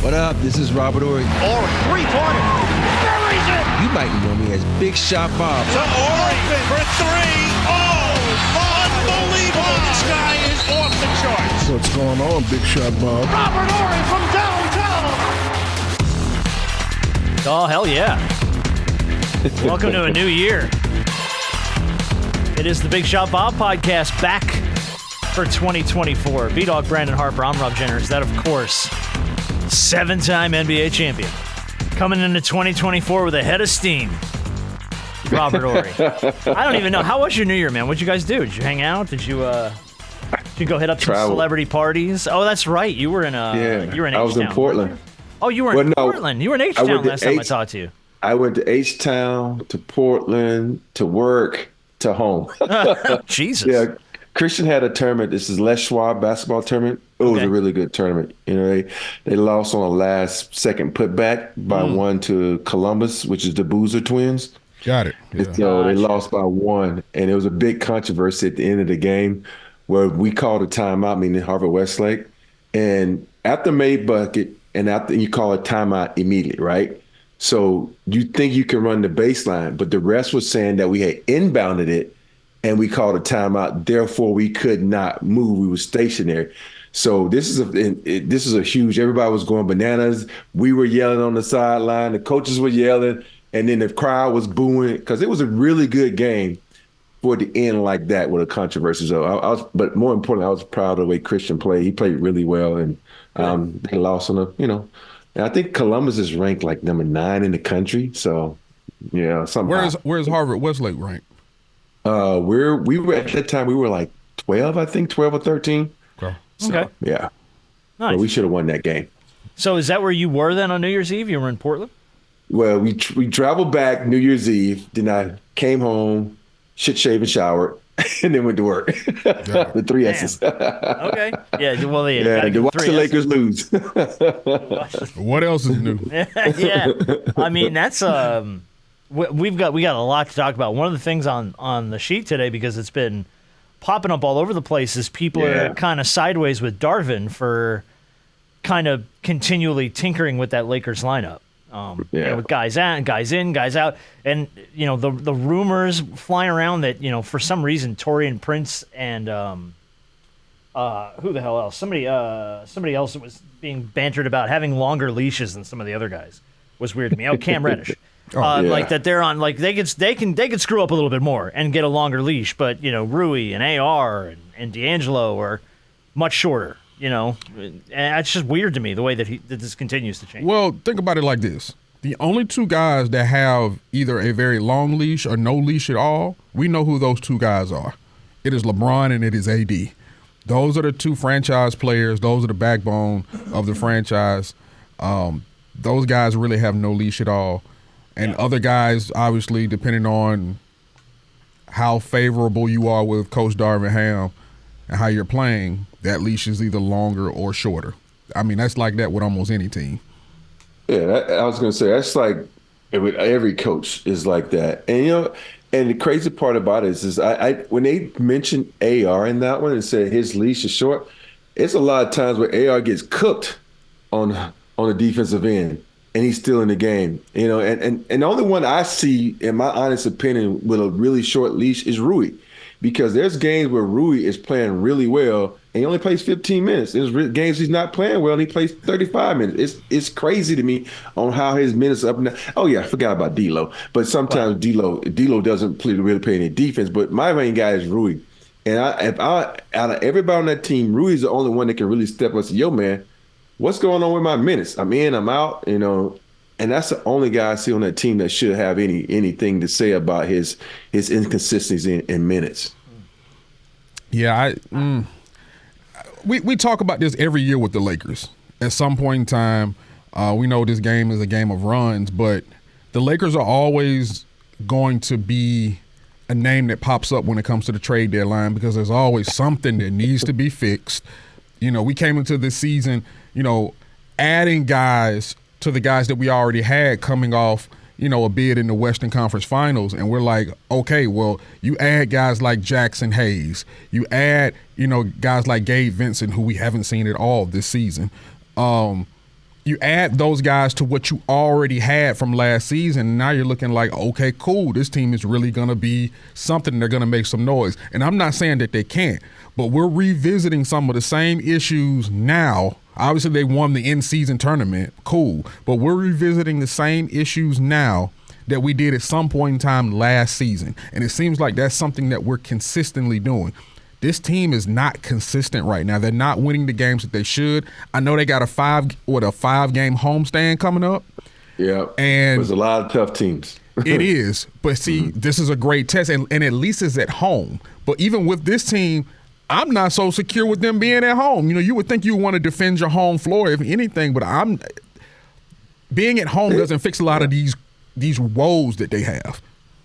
What up? This is Robert Ory. Ory, three-pointer. Buries it! You might know me as Big Shot Bob. To Ory for three. Oh, unbelievable. This guy is off the charts. What's going on, Big Shot Bob? Robert Ory from downtown. Oh, hell yeah. Welcome to a new year. It is the Big Shot Bob podcast back for 2024. B-Dog Brandon Harper, I'm Rob Jenners. That, of course, seven-time NBA champion. Coming into 2024 with a head of steam. Robert Ory. I don't even know. How was your New Year, man? What'd you guys do? Did you hang out? Did you go hit up some celebrity parties? Oh, that's right. You were in you were in H-Town. I was in Portland. Oh, you were in Portland. You were in H-Town last time I talked to you. I went to H-Town, to Portland, to work, to home. Jesus. Yeah. Christian had a tournament. This is Les Schwab basketball tournament. It was a really good tournament. You know, they lost on a last second putback by one to Columbus, which is the Boozer twins. Got it. Yeah. So they lost by one, and it was a big controversy at the end of the game where we called a timeout, meaning Harvard Westlake, and after made bucket, and after you call a timeout immediately, right? So you think you can run the baseline, but the rest was saying that we had inbounded it, and we called a timeout. Therefore, we could not move. We were stationary. So this is a huge. Everybody was going bananas. We were yelling on the sideline. The coaches were yelling, and then the crowd was booing because it was a really good game for the end like that with a controversy. So but more importantly, I was proud of the way Christian played. He played really well, and they lost on and I think Columbus is ranked like number 9 in the country. So yeah, Where's Harvard Westlake ranked? We were at that time we were like 12, I think 12 or 13. Okay. So, yeah. Nice. But we should have won that game. So is that where you were then on New Year's Eve? You were in Portland? Well, we traveled back New Year's Eve. Then I came home, shaved, and showered, and then went to work. The 3 S's. Okay. Yeah. Well, to watch the Lakers lose. What else is new? Yeah. I mean, that's we got a lot to talk about. One of the things on the sheet today, because it's been popping up all over the place, is people are kind of sideways with Darvin for kind of continually tinkering with that Lakers lineup. With guys out, guys in, guys out, and the rumors flying around that for some reason Taurean Prince and who the hell else? Somebody else that was being bantered about having longer leashes than some of the other guys was weird to me. Cam Reddish. Like that they're on, like they could screw up a little bit more and get a longer leash, but Rui and AR and D'Angelo are much shorter. And it's just weird to me the way that this continues to change. Well, think about it like this: the only two guys that have either a very long leash or no leash at all, we know who those two guys are. It is LeBron and it is AD. Those are the two franchise players. Those are the backbone of the franchise. Those guys really have no leash at all. And other guys, obviously, depending on how favorable you are with Coach Darvin Ham and how you're playing, that leash is either longer or shorter. I mean, that's like that with almost any team. Yeah, I was going to say, that's like every coach is like that. And, and the crazy part about it is I when they mentioned AR in that one and said his leash is short, it's a lot of times where AR gets cooked on the defensive end. And he's still in the game, and the only one I see, in my honest opinion, with a really short leash is Rui, because there's games where Rui is playing really well and he only plays 15 minutes. There's games he's not playing well and he plays 35 minutes. It's crazy to me on how his minutes are up and down. Oh yeah, I forgot about D'Lo, but sometimes D'Lo doesn't really play any defense. But my main guy is Rui, and out of everybody on that team, Rui is the only one that can really step up and say, "Yo, man, what's going on with my minutes? I'm in, I'm out," and that's the only guy I see on that team that should have anything to say about his inconsistencies in minutes. Yeah, we talk about this every year with the Lakers. At some point in time, we know this game is a game of runs, but the Lakers are always going to be a name that pops up when it comes to the trade deadline, because there's always something that needs to be fixed. We came into this season, adding guys to the guys that we already had coming off, a bid in the Western Conference Finals. And we're like, okay, well, you add guys like Jackson Hayes. You add, guys like Gabe Vincent, who we haven't seen at all this season. you add those guys to what you already had from last season, and now you're looking like, okay, cool, this team is really going to be something. They're going to make some noise. And I'm not saying that they can't, but we're revisiting some of the same issues now. Obviously, they won the in-season tournament. Cool. But we're revisiting the same issues now that we did at some point in time last season. And it seems like that's something that we're consistently doing. This team is not consistent right now. They're not winning the games that they should. I know they got a 5-game homestand coming up. Yeah, and there's a lot of tough teams. It is, but see, this is a great test, and at least it's at home. But even with this team, I'm not so secure with them being at home. You would think you want to defend your home floor if anything, but being at home doesn't fix a lot of these woes that they have.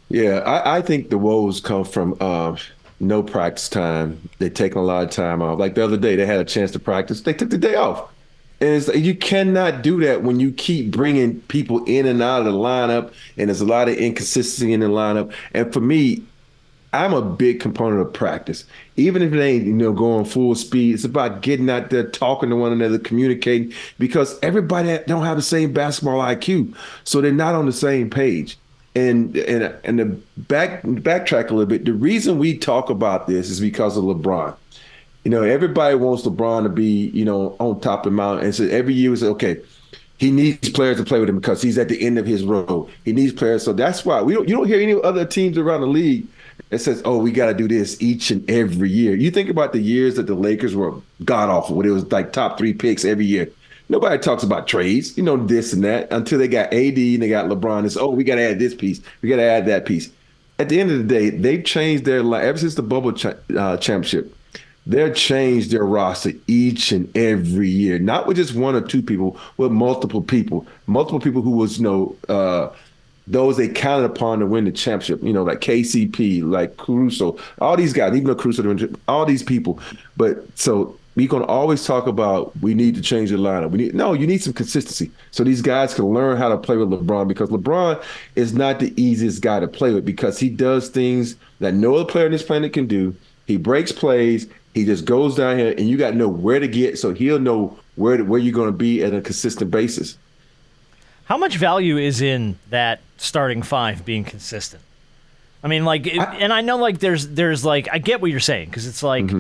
Yeah, I think the woes come from no practice time. They're taking a lot of time off. Like the other day, they had a chance to practice. They took the day off. And it's like, you cannot do that when you keep bringing people in and out of the lineup, and there's a lot of inconsistency in the lineup. And for me, I'm a big component of practice. Even if it ain't, going full speed, it's about getting out there, talking to one another, communicating, because everybody don't have the same basketball IQ. So they're not on the same page. And to backtrack a little bit, the reason we talk about this is because of LeBron. Everybody wants LeBron to be, on top of the mountain. And so every year we say, okay, he needs players to play with him because he's at the end of his road. He needs players. So that's why you don't hear any other teams around the league that says, oh, we got to do this each and every year. You think about the years that the Lakers were god-awful, when it was like top 3 picks every year. Nobody talks about trades, this and that, until they got AD and they got LeBron. It's, oh, we got to add this piece. We got to add that piece. At the end of the day, they've changed their life. Ever since the bubble championship, they've changed their roster each and every year. Not with just 1 or 2 people, with multiple people. Multiple people who was, those they counted upon to win the championship, like KCP, like Caruso, all these guys, even though Caruso, all these people. But so we're going to always talk about we need to change the lineup. You need some consistency so these guys can learn how to play with LeBron, because LeBron is not the easiest guy to play with, because he does things that no other player on this planet can do. He breaks plays. He just goes down here, and you got to know where to get, so he'll know where you're going to be at a consistent basis. How much value is in that starting 5 being consistent? I mean, and I know, there's I get what you're saying, because it's like,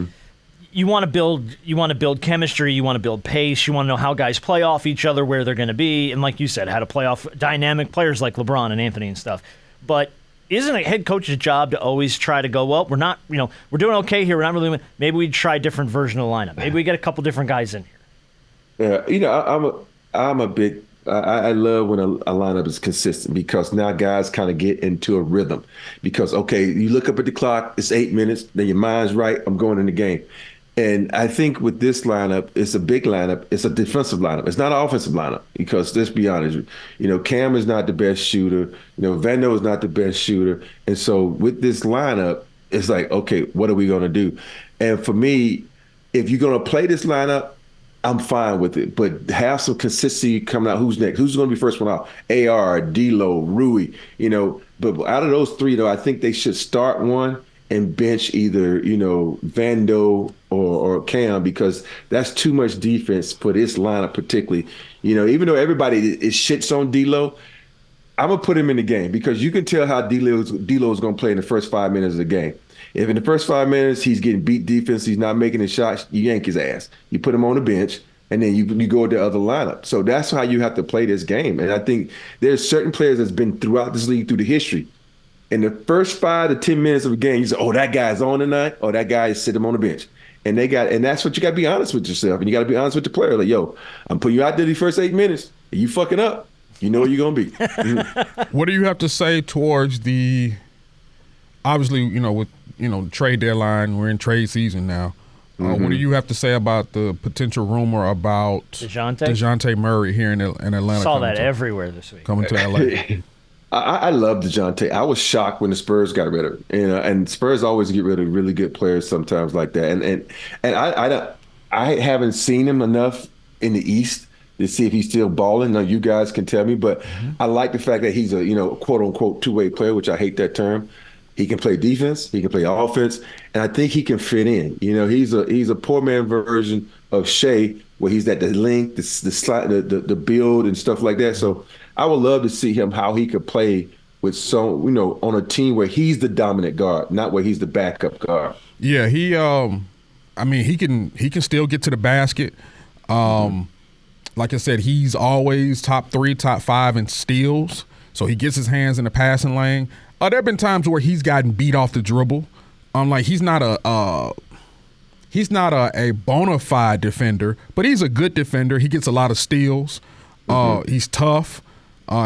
you want to build chemistry, you want to build pace, you want to know how guys play off each other, where they're going to be, and like you said, how to play off dynamic players like LeBron and Anthony and stuff. But isn't a head coach's job to always try to go, well, we're not, we're doing okay here, we're not really, maybe we try a different version of the lineup. Maybe we get a couple different guys in here. Yeah, I'm a big, I love when a lineup is consistent, because now guys kind of get into a rhythm. Because, okay, you look up at the clock, it's 8 minutes, then your mind's right, I'm going in the game. And I think with this lineup, it's a big lineup. It's a defensive lineup. It's not an offensive lineup, because let's be honest, Cam is not the best shooter. Vando is not the best shooter. And so with this lineup, it's like, okay, what are we going to do? And for me, if you're going to play this lineup, I'm fine with it. But have some consistency coming out. Who's next? Who's going to be first one out? AR, D'Lo, Rui, But out of those 3, though, I think they should start one and bench either, Vando or Cam, because that's too much defense for this lineup particularly. Even though everybody is shits on D'Lo, I'm going to put him in the game, because you can tell how D'Lo is going to play in the first 5 minutes of the game. If in the first 5 minutes he's getting beat defense, he's not making his shots, you yank his ass. You put him on the bench, and then you go to the other lineup. So that's how you have to play this game. And I think there's certain players that's been throughout this league through the history. In the first 5 to 10 minutes of a game, you say, oh, that guy's on tonight, or that guy is sitting on the bench. And that's what you got to be honest with yourself. And you got to be honest with the player. Like, yo, I'm putting you out there the first 8 minutes. And you fucking up, you know where you're going to be. What do you have to say towards the – obviously, with trade deadline, we're in trade season now. What do you have to say about the potential rumor about Dejounte Murray here in Atlanta? Saw that everywhere this week. Coming to Atlanta. I love Dejounte. I was shocked when the Spurs got rid of him. And Spurs always get rid of really good players sometimes like that. And I haven't seen him enough in the East to see if he's still balling. Now, you guys can tell me, but I like the fact that he's a quote unquote two-way player, which I hate that term. He can play defense, he can play offense, and I think he can fit in. He's a poor man version of Shea, where he's at the length, the slide, the build and stuff like that. So I would love to see him how he could play with some, on a team where he's the dominant guard, not where he's the backup guard. Yeah, he can still get to the basket. Like I said, he's always top 3, top 5 in steals. So he gets his hands in the passing lane. There have been times where he's gotten beat off the dribble. Like he's not a bona fide defender, but he's a good defender. He gets a lot of steals. He's tough.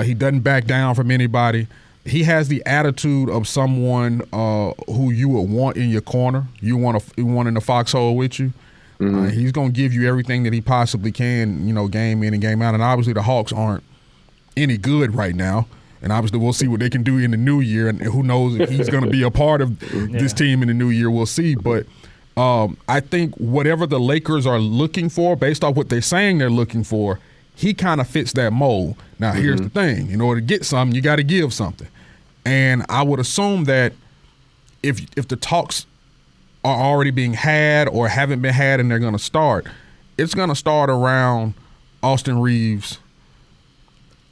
He doesn't back down from anybody. He has the attitude of someone who you would want in your corner. You want in the foxhole with you. He's going to give you everything that he possibly can, game in and game out. And obviously the Hawks aren't any good right now. And obviously we'll see what they can do in the new year. And who knows if he's going to be a part of this team in the new year. We'll see. But I think whatever the Lakers are looking for, based off what they're saying they're looking for, he kind of fits that mold. Now, here's the thing. In order to get something, you got to give something. And I would assume that if the talks are already being had or haven't been had and they're going to start, it's going to start around Austin Reeves,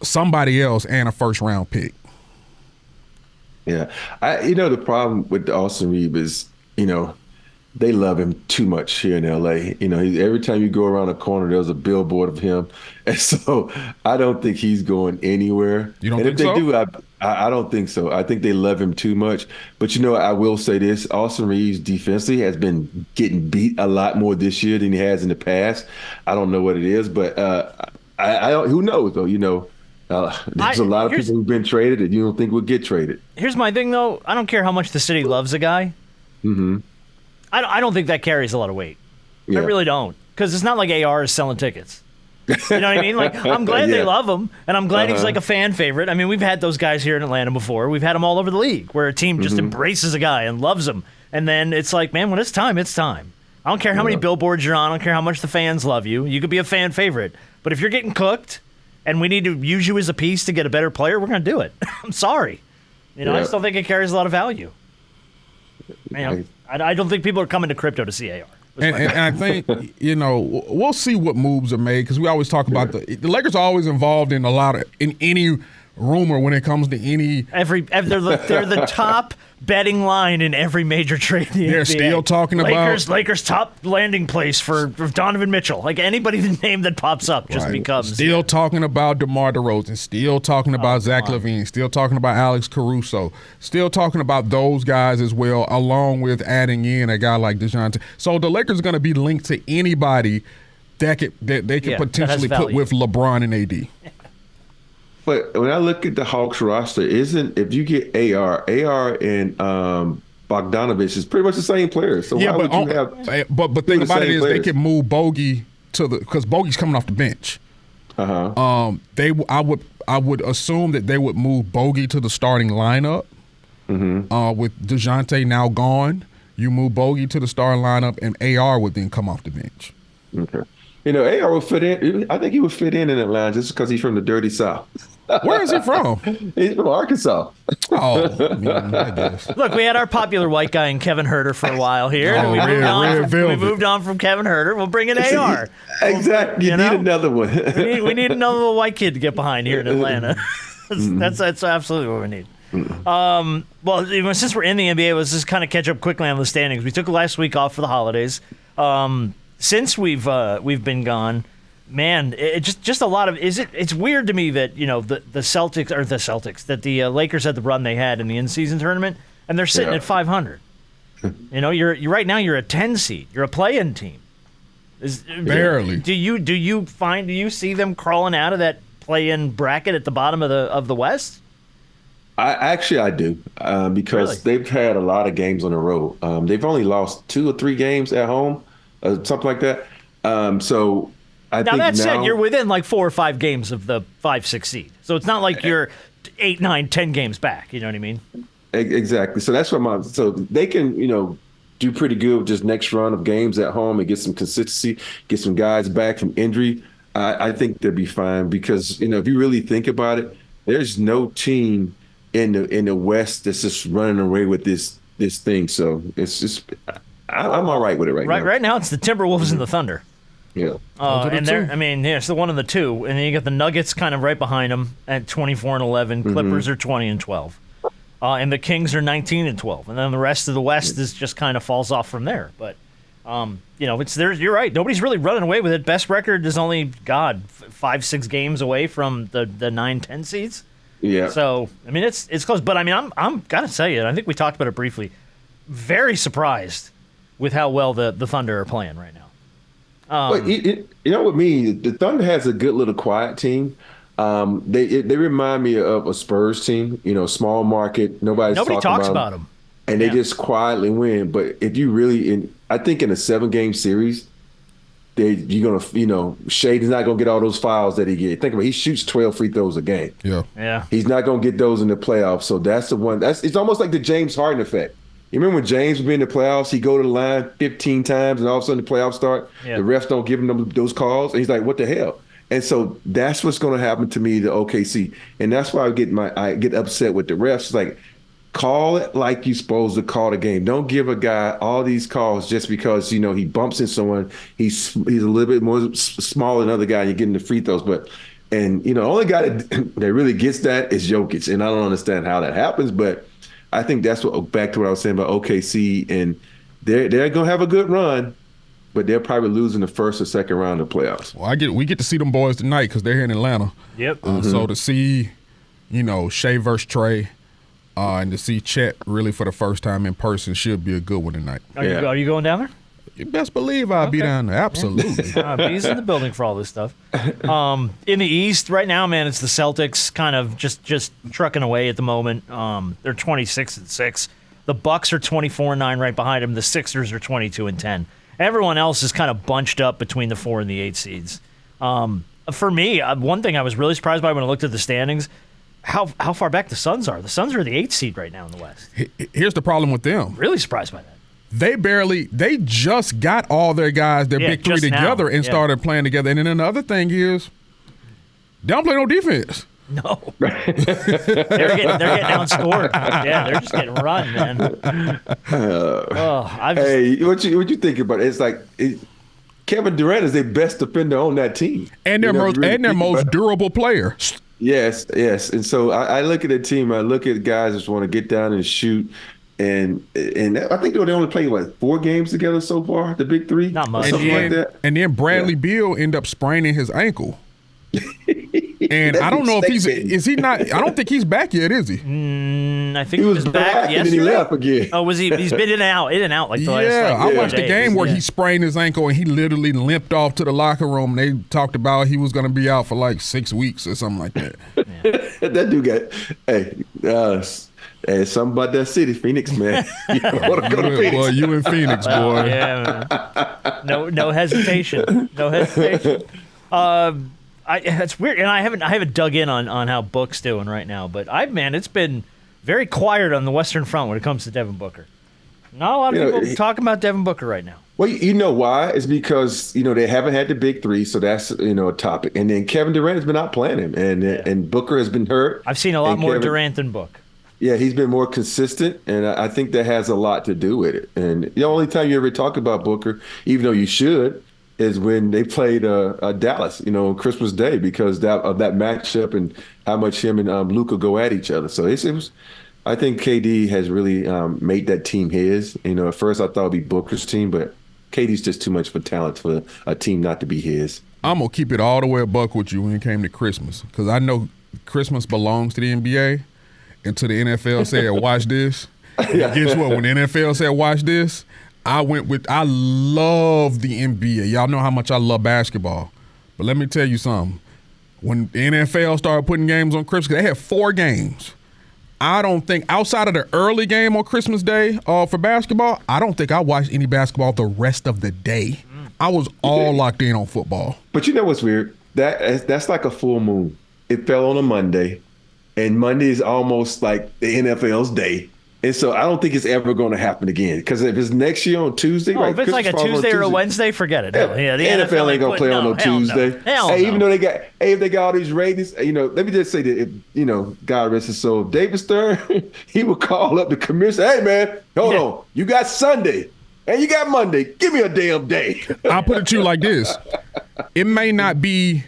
somebody else, and a first-round pick. Yeah. The problem with the Austin Reeves is, they love him too much here in L.A. Every time you go around a corner, there's a billboard of him. And so I don't think he's going anywhere. You don't think so? And if they do, I don't think so. I think they love him too much. But, I will say this. Austin Reeves defensively has been getting beat a lot more this year than he has in the past. I don't know what it is, but I don't, who knows, though, there's a lot of people who've been traded that you don't think will get traded. Here's my thing, though. I don't care how much the city loves a guy. I don't think that carries a lot of weight. Yeah. I really don't. Because it's not like AR is selling tickets. You know what I mean? Like, I'm glad they love him, and I'm glad he's like a fan favorite. I mean, we've had those guys here in Atlanta before. We've had them all over the league, where a team just embraces a guy and loves him. And then it's like, man, when it's time, it's time. I don't care how many billboards you're on. I don't care how much the fans love you. You could be a fan favorite. But if you're getting cooked and we need to use you as a piece to get a better player, we're going to do it. I'm sorry. I just don't think it carries a lot of value. I don't think people are coming to crypto to see AR. And I think, we'll see what moves are made, because we always talk about the Lakers are always involved in any rumor when it comes to any. They're the top betting line in every major trade in the They're NBA. still talking about Lakers top landing place for Donovan Mitchell. Like anybody, the name that pops up just becomes. Still talking about DeMar DeRozan. Still talking about Zach LaVine. Still talking about Alex Caruso. Still talking about those guys as well, along with adding in a guy like Dejounte. So the Lakers are going to be linked to anybody that they could potentially put with LeBron and AD. But when I look at the Hawks roster, if you get AR and Bogdanovich is pretty much the same players. So why would you have? But thing about it is they can move Bogey because Bogey's coming off the bench. I would assume that they would move Bogey to the starting lineup. With Dejounte now gone, you move Bogey to the starting lineup, and AR would then come off the bench. Okay. AR would fit in. I think he would fit in Atlanta just because he's from the dirty South. Where is he from? He's from Arkansas. I guess. Look, we had our popular white guy in Kevin Herter for a while here. Oh, we moved on from Kevin Herter. We'll bring in AR. Exactly. You need another one. we need another little white kid to get behind here in Atlanta. That's absolutely what we need. Well, since we're in the NBA, let's just kind of catch up quickly on the standings. We took last week off for the holidays. Since we've been gone, man, it just a lot of it's weird to me that the Celtics that the Lakers had the run they had in the in-season tournament, and they're sitting at 500. You're right now you're a 10 seed. You're a play-in team. Barely. Do you see them crawling out of that play-in bracket at the bottom of the West? I do because they've had a lot of games on the road. They've only lost 2 or 3 games at home. Something like that. So I think that said, you're within like 4 or 5 games of the 5-6 seed. So it's not like you're 8, 9, 10 games back. You know what I mean? Exactly. So that's what so they can, do pretty good with this next run of games at home and get some consistency, get some guys back from injury. I think they'll be fine because, if you really think about it, there's no team in the West that's just running away with this thing. So it's just. I'm all right with it right now. Right now, it's the Timberwolves and the Thunder. Yeah. And it's the 1 and the 2, and then you got the Nuggets kind of right behind them at 24-11. Clippers are 20-12, and the Kings are 19-12, and then the rest of the West is just kind of falls off from there. But it's there. You're right. Nobody's really running away with it. Best record is only 5-6 games away from the 9-10 seeds. Yeah. So it's close. But I'm gotta tell you, I think we talked about it briefly. Very surprised with how well the Thunder are playing right now. You know what I mean? The Thunder has a good little quiet team. They remind me of a Spurs team. Small market. Nobody talks about them, and they just quietly win. But if you really, I think in a 7-game series, you're gonna, Shade is not gonna get all those fouls that he gets. Think about it, he shoots 12 free throws a game. Yeah. He's not gonna get those in the playoffs. So that's the one. It's almost like the James Harden effect. You remember when James would be in the playoffs, he'd go to the line 15 times, and all of a sudden the playoffs start, the refs don't give him those calls, and he's like, what the hell? And so that's what's going to happen to me to OKC. And that's why I get upset with the refs. It's like, call it like you're supposed to call the game. Don't give a guy all these calls just because, he bumps into someone. He's a little bit more smaller than other guy, and you're getting the free throws. The only guy that really gets that is Jokic, and I don't understand how that happens, but I think that's back to what I was saying about OKC, and they're going to have a good run, but they're probably losing the first or second round of the playoffs. Well, we get to see them boys tonight because they're here in Atlanta. Yep. So to see, Shea versus Trey, and to see Chet really for the first time in person should be a good one tonight. Are you going down there? You best believe I'll be down there. Absolutely. He's in the building for all this stuff. In the East right now, man, it's the Celtics kind of just trucking away at the moment. They're 26-6. The Bucks are 24-9 right behind them. The Sixers are 22-10. Everyone else is kind of bunched up between the 4 and the 8 seeds. For me, one thing I was really surprised by when I looked at the standings, how far back the Suns are. The Suns are the 8th seed right now in the West. Here's the problem with them. Really surprised by that. They just got all their guys, their big three together and started playing together. And then another thing is, they don't play no defense. No. they're getting outscored. Yeah, they're just getting run, man. What you think about it? It's like Kevin Durant is their best defender on that team. And their most durable player. Yes. And so I look at the team, I look at guys that just want to get down and shoot. And I think they only played, 4 games together so far, the big three? Not much. Something like that. And then Bradley Beal ended up spraining his ankle. And I don't know if is he not? I don't think he's back yet, is he? I think he was back yesterday. And then he left again. Oh, was he? He's been in and out like the last. I watched the game where he sprained his ankle and he literally limped off to the locker room. They talked about he was going to be out for like 6 weeks or something like that. That dude got Hey, something about that city, Phoenix, man. You want to go to Phoenix? Boy, you in Phoenix, boy. Yeah, man. No hesitation. No hesitation. It's weird, and I haven't dug in on how Book's doing right now, but it's been very quiet on the Western Front when it comes to Devin Booker. Not a lot of people talking about Devin Booker right now. Well, you know why? It's because, they haven't had the big three, so that's, a topic. And then Kevin Durant has been out playing him, and Booker has been hurt. I've seen a lot more Durant than Book. Yeah, he's been more consistent, and I think that has a lot to do with it. And the only time you ever talk about Booker, even though you should, is when they played Dallas, on Christmas Day, because of that matchup and how much him and Luka go at each other. So it was, I think KD has really made that team his. At first I thought it'd be Booker's team, but KD's just too much of a talent for a team not to be his. I'm going to keep it all the way a buck with you when it came to Christmas, because I know Christmas belongs to the NBA. Until the NFL said, watch this. Guess what? When the NFL said, watch this, I love the NBA. Y'all know how much I love basketball. But let me tell you something. When the NFL started putting games on Christmas, they had 4 games. I don't think, outside of the early game on Christmas Day for basketball, I don't think I watched any basketball the rest of the day. I was all locked in on football. But you know what's weird? That's like a full moon. It fell on a Monday. And Monday is almost like the NFL's day. And so I don't think it's ever going to happen again. Because if it's next year on Tuesday, if it's like a Tuesday or a Wednesday, forget it. Yeah, the NFL ain't going to play on no Tuesday. Even though if they got all these ratings, let me just say that, if, God rest his soul, David Stern, he would call up the commissioner, hey, man, hold on. You got Sunday. And you got Monday. Give me a damn day. I'll put it to you like this. It may not be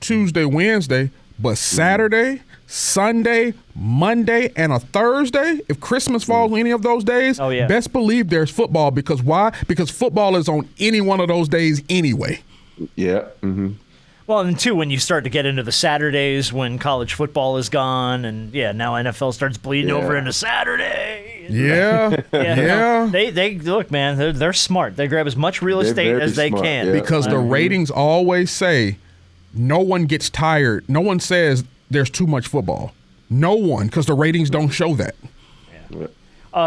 Tuesday, Wednesday, but Saturday, Sunday, Monday, and a Thursday, if Christmas falls on any of those days, best believe there's football. Because why? Because football is on any one of those days anyway. Yeah. Mm-hmm. Well, and two, when you start to get into the Saturdays when college football is gone, and now NFL starts bleeding over into Saturday. Yeah. No, they look, man, they're smart. They grab as much real estate as they can. Yeah. Because the ratings always say no one gets tired. No one says there's too much football. No one, because the ratings don't show that. Yeah.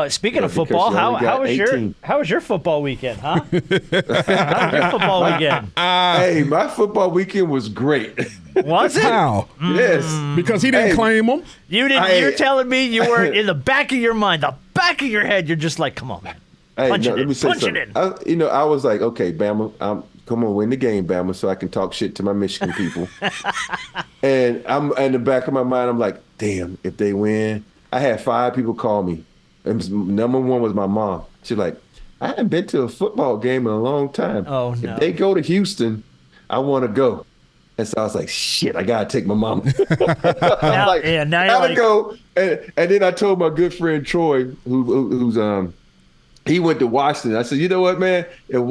Speaking of football, how was your football weekend, huh? How was your football weekend? Hey, my football weekend was great. Was it? How? Yes. Because he didn't claim them. You didn't. You're telling me you were in the back of your mind, the back of your head. You're just like, come on, man. Punch it in. I was like, okay, Bama, come on, win the game, Bama, so I can talk shit to my Michigan people. And I'm in the back of my mind, I'm like, damn, if they win. I had 5 people call me. And number one was my mom. She's like, I haven't been to a football game in a long time. Oh, no. If they go to Houston, I want to go. And so I was like, shit, I got to take my mama. Now you're gotta go. And then I told my good friend Troy, who's he went to Washington. I said, you know what, man? If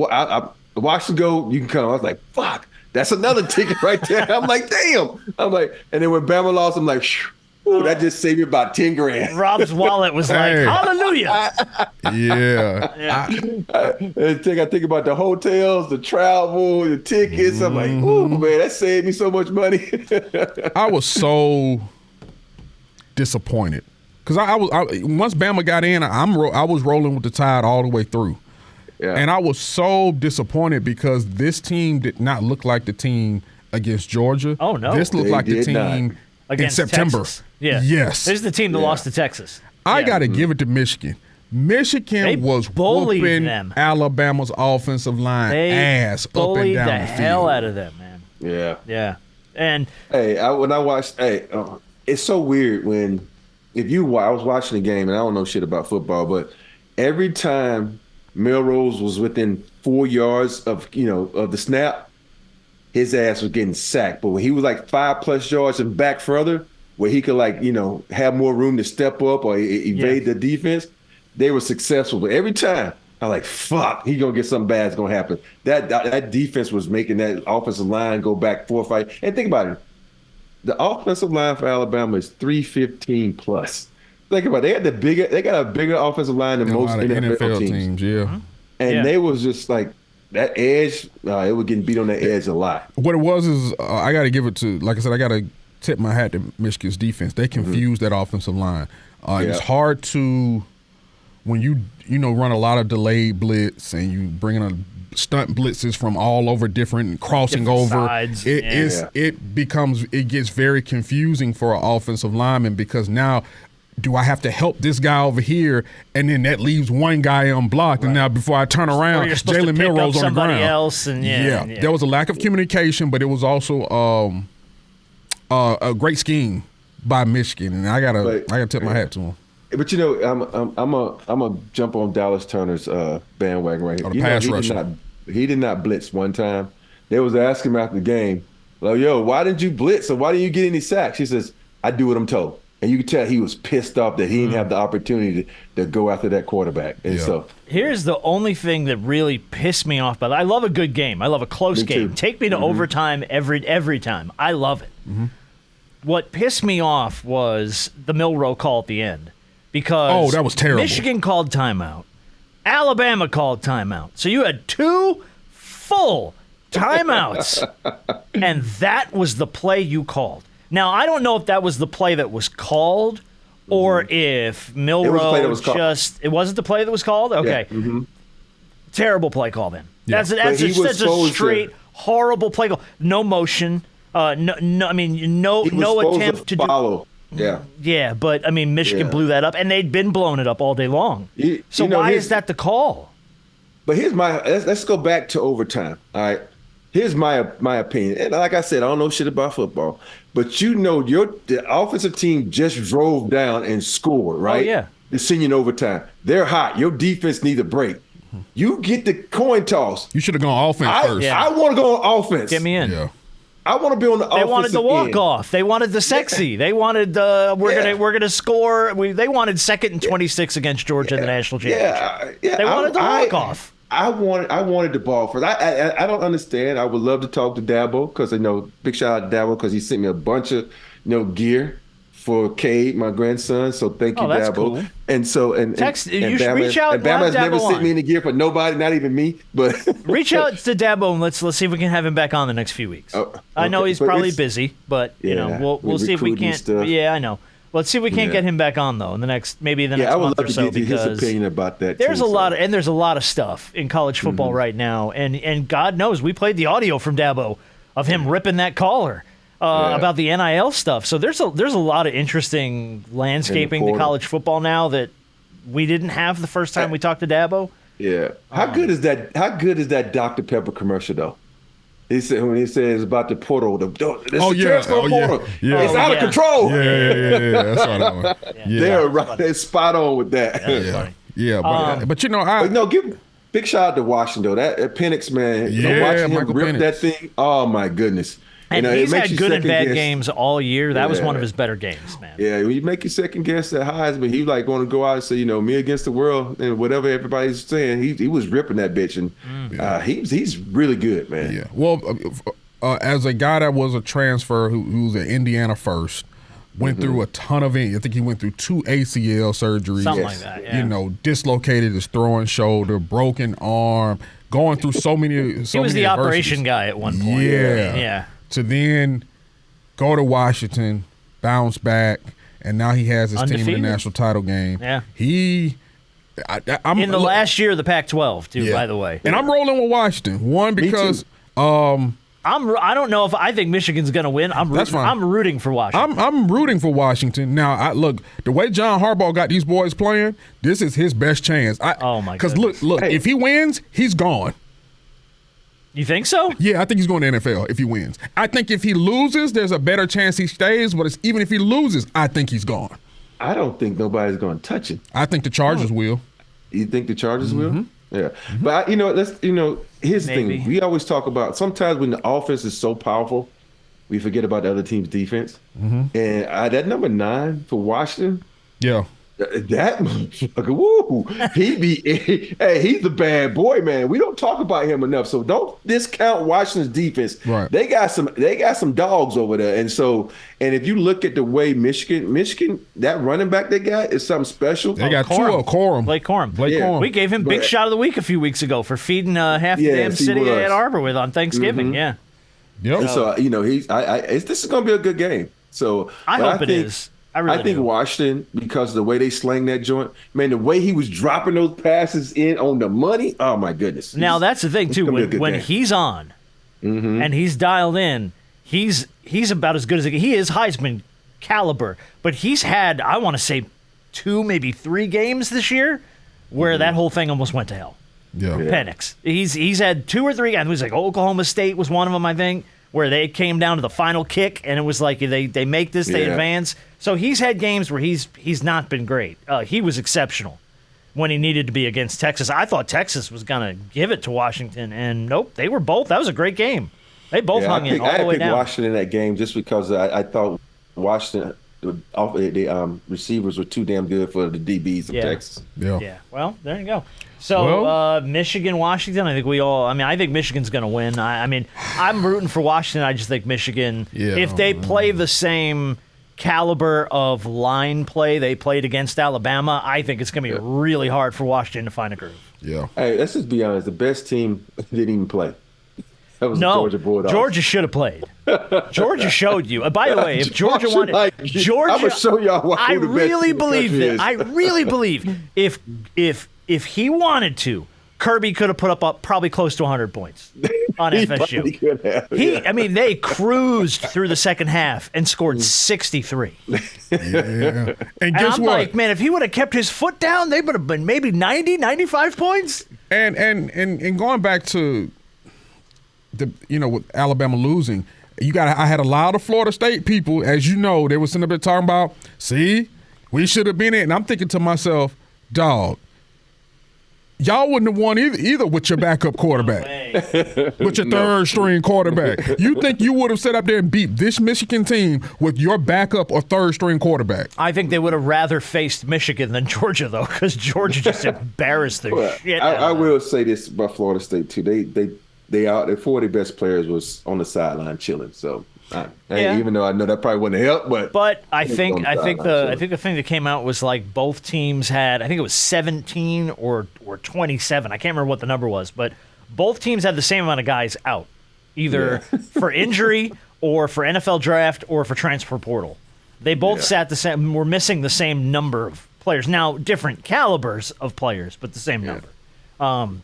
Washington go, you can come. I was like, fuck, that's another ticket right there. I'm like, damn. I'm like, and then when Bama lost, I'm like, shh. Ooh, that just saved me about 10 grand. Rob's wallet was like, hallelujah. Yeah. I think about the hotels, the travel, the tickets. I'm like, ooh, man, that saved me so much money. I was so disappointed because I once Bama got in, I was rolling with the tide all the way through. Yeah. And I was so disappointed because this team did not look like the team against Georgia. Oh, no. This looked like the team against in September. Texas. Yeah. Yes. This is the team that lost to Texas. I got to give it to Michigan. Michigan was whooping Alabama's offensive line ass up and down the field. The hell out of them, man. Yeah. Yeah. And when I watched, it's so weird when I was watching the game and I don't know shit about football, but every time Melrose was within 4 yards of the snap, his ass was getting sacked. But when he was like 5+ yards and back further, where he could have more room to step up or evade the defense, they were successful. But every time I'm like, fuck, he's gonna get something bad's gonna happen. That defense was making that offensive line go back 4 or 5. And think about it. The offensive line for Alabama is 315 plus. Think about it. They got a bigger offensive line than most NFL teams. Yeah. And they was just like that edge, it was getting beat on that edge a lot. What it was is I got to give it to, like I said, I got to tip my hat to Michigan's defense. They confused that offensive line. It's hard to, when you run a lot of delayed blitz and you bring in a stunt blitzes from all over different crossing over sides. It gets very confusing for an offensive lineman because now do I have to help this guy over here and then that leaves one guy unblocked and now before I turn around Jalen Milroe's on the ground. Else and there was a lack of communication, but it was also a great scheme by Michigan, and I gotta tip my hat to him. But I'm a jump on Dallas Turner's bandwagon right here. The pass rusher. He did not blitz one time. They was asking him after the game, like, yo, why didn't you blitz? Or why didn't you get any sacks? He says, I do what I'm told. And you could tell he was pissed off that he didn't have the opportunity to go after that quarterback. And so here's the only thing that really pissed me off. But I love a good game. I love a close game. Too. Take me to overtime every time. I love it. Mm-hmm. What pissed me off was the Milroe call at the end. Because that was terrible. Michigan called timeout. Alabama called timeout. So you had 2 full timeouts. And that was the play you called. Now, I don't know if that was the play that was called or if Milroe it wasn't the play that was called? Okay. Yeah. Mm-hmm. Terrible play call then. Yeah. That's a straight, horrible play call. No motion. No attempt to follow. Yeah. Yeah, but, Michigan blew that up, and they'd been blowing it up all day long. So why is that the call? But let's go back to overtime, all right? Here's my opinion. And like I said, I don't know shit about football. But the offensive team just drove down and scored, right? Oh, yeah. The senior overtime. They're hot. Your defense needs a break. You get the coin toss. You should have gone offense first. I want to go on offense. Get me in. Yeah. I want to be on the offensive They wanted the walk off. They wanted the sexy. They wanted we're gonna score. They wanted 2nd and 26 against Georgia in the national championship. Yeah. They wanted the walk off. I wanted the ball first. I don't understand. I would love to talk to Dabo because big shout out to Dabo because he sent me a bunch of gear for Cade, my grandson. So thank you, that's Dabo. cool. And so Text. And You should Bama, reach out. And Bama has never Dabo sent me any gear for nobody, not even me. But reach out to Dabo and let's see if we can have him back on the next few weeks. I know he's probably busy, but we'll see if we can't. Stuff. Yeah, I know. Let's see if we can't get him back on though in the next month or so. I would love to get his opinion about that. There's a lot of stuff in college football right now, and God knows we played the audio from Dabo of him ripping that caller about the NIL stuff. So there's a lot of interesting landscaping to college football now that we didn't have the first time we talked to Dabo. Yeah, how good is that? How good is that Dr. Pepper commercial though? He said when he says about the portal, portal. Yeah. It's out of control. Yeah. That's right. That one. They're right. They're spot on with that. But give big shout out to Washington though. That Penix man, watching him rip that thing. Oh my goodness. And he's had good and bad games all year. That was one of his better games, man. Yeah, when you make your second guess at Heisman, he want to go out and say, me against the world and whatever everybody's saying. He was ripping that bitch, and he's really good, man. Yeah. Well, as a guy that was a transfer who was at Indiana first, went through a ton of I think he went through 2 ACL surgeries. Something like that, yeah. Dislocated his throwing shoulder, broken arm, going through so many He was the operation guy at one point. Yeah. To then go to Washington, bounce back, and now he has his team in the national title game. Yeah. I'm in the last year of the Pac-12, too, by the way. And I'm rolling with Washington. One, because I don't know if I think Michigan's going to win. I'm rooting for Washington. I'm rooting for Washington. Now, look, the way John Harbaugh got these boys playing, this is his best chance. Oh my god! Because look, if he wins, he's gone. You think so? Yeah, I think he's going to the NFL if he wins. I think if he loses, there's a better chance he stays. But even if he loses, I think he's gone. I don't think nobody's going to touch him. I think the Chargers will. You think the Chargers will? Yeah. But, here's the thing. We always talk about sometimes when the offense is so powerful, we forget about the other team's defense. And that number 9 for Washington. Yeah. That motherfucker, woo! He's the bad boy, man. We don't talk about him enough, so don't discount Washington's defense. Right. They got some dogs over there, and if you look at the way Michigan, that running back they got is something special. They got Corum. Blake Corum. We gave him big shot of the week a few weeks ago for feeding half the damn city at Ann Arbor with on Thanksgiving. Yeah. Yep. And so this is going to be a good game. So I hope it is. I think Washington, because of the way they slang that joint, man, the way he was dropping those passes in on the money, oh my goodness. Now that's the thing too. When he's on and he's dialed in, he's about as good as he is Heisman caliber. But he's had, I want to say, 2, maybe 3 games this year where that whole thing almost went to hell. Yeah. Penix. He's had 2 or 3 games. It was like Oklahoma State was one of them, I think, where they came down to the final kick, and it was like they make this, they advance. So he's had games where he's not been great. He was exceptional when he needed to be against Texas. I thought Texas was going to give it to Washington, and nope, they were both. That was a great game. They both hung in all the way down. I picked Washington in that game just because I thought Washington, the receivers were too damn good for the DBs of Texas. Yeah. Well, there you go. So Michigan, Washington. I think Michigan's going to win. I'm rooting for Washington. I just think Michigan, if they play the same caliber of line play they played against Alabama, I think it's going to be really hard for Washington to find a groove. Yeah. Hey, let's just be honest. The best team didn't even play. That was Georgia Bulldogs. Georgia should have played. Georgia showed you. By the way, if Georgia wanted, Georgia, I'm gonna show y'all who I really believe that. I really believe if he wanted to, Kirby could have put up probably close to 100 points on FSU. They cruised through the second half and scored 63. Yeah. And guess I'm what? like, man, if he would have kept his foot down, they would have been maybe 90, 95 points. And going back to with Alabama losing, I had a lot of Florida State people, as you know, they were sitting up there talking about, see, we should have been in. And I'm thinking to myself, dog, y'all wouldn't have won either with your backup quarterback, with your third string quarterback. You think you would have sat up there and beat this Michigan team with your backup or third string quarterback? I think they would have rather faced Michigan than Georgia, though, because Georgia just embarrassed the shit out of I them. will say this about Florida State too. Their 40 best players was on the sideline chilling. So even though I know that probably wouldn't help, but I think the thing that came out was like both teams had, I think it was 17 or 27. I can't remember what the number was, but both teams had the same amount of guys out, either for injury or for NFL draft or for transfer portal. They both sat the same. Were missing the same number of players. Now different calibers of players, but the same number.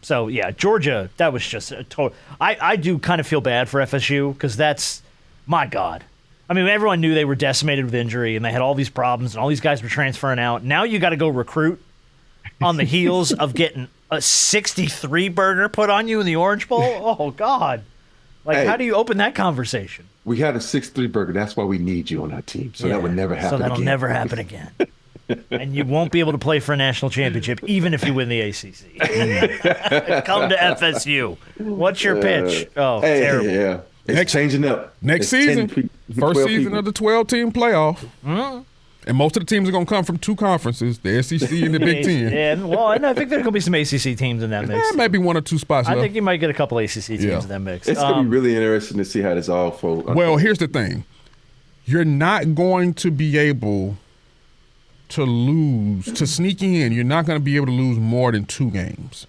So yeah, Georgia, that was just a total. I do kind of feel bad for FSU because that's, my God. I mean, everyone knew they were decimated with injury and they had all these problems and all these guys were transferring out. Now you got to go recruit on the heels of getting a 63 burger put on you in the Orange Bowl. Oh God. Like, how do you open that conversation? We had a 6-3 burger. That's why we need you on our team. So that would never happen again. So that'll never happen again. And you won't be able to play for a national championship, even if you win the ACC. Come to FSU. What's your pitch? Terrible. Yeah. It's changing up. Next season, first season of the 12-team playoff. Mm-hmm. And most of the teams are going to come from two conferences, the SEC and the Big Ten. And I think there are going to be some ACC teams in that mix. Maybe one or two spots left. I think you might get a couple ACC teams in that mix. It's going to be really interesting to see how this all folds. Well, here's the thing. You're not going to be able to sneak in. You're not going to be able to lose more than 2 games.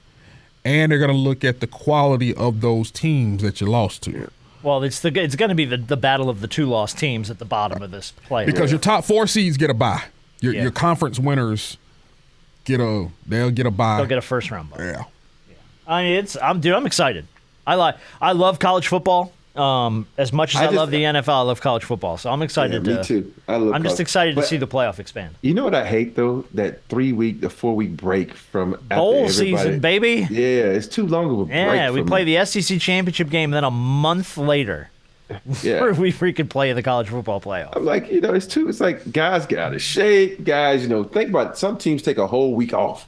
And they're going to look at the quality of those teams that you lost to. Well, it's going to be the battle of the 2 lost teams at the bottom of this play. Because your top 4 seeds get a bye. Your conference winners they'll get a bye. They'll get a first round bye. Yeah. I mean, I'm excited. I love college football. As much as I love the NFL, I love college football. So I'm excited. Me too. I'm just excited to see the playoff expand. You know what I hate though? That 4-week break from bowl season, baby. Yeah, it's too long of a break. Yeah, we play the SEC championship game, and then a month later, we freaking play the college football playoff. I'm like, it's like guys get out of shape. Guys, think about it. Some teams take a whole week off.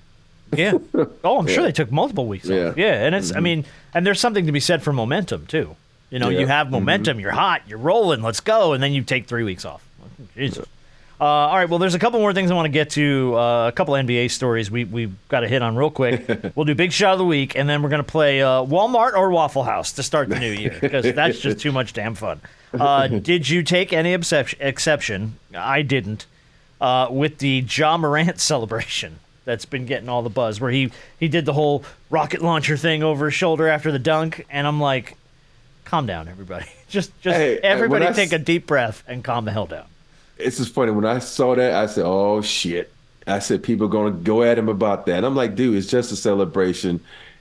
Yeah. Oh, I'm sure they took multiple weeks off. Yeah, and it's I mean, and there's something to be said for momentum too. You have momentum, you're hot, you're rolling, let's go, and then you take 3 weeks off. Jesus. All right, well, there's a couple more things I want to get to, a couple NBA stories we've got to hit on real quick. We'll do Big Shot of the Week, and then we're going to play Walmart or Waffle House to start the new year, because that's just too much damn fun. Did you take any exception? I didn't, with the Ja Morant celebration that's been getting all the buzz, where he did the whole rocket launcher thing over his shoulder after the dunk, and I'm like, calm down, everybody. Just everybody take a deep breath and calm the hell down. It's just funny. When I saw that, I said, oh, shit. I said, people are going to go at him about that. And I'm like, dude, it's just a celebration.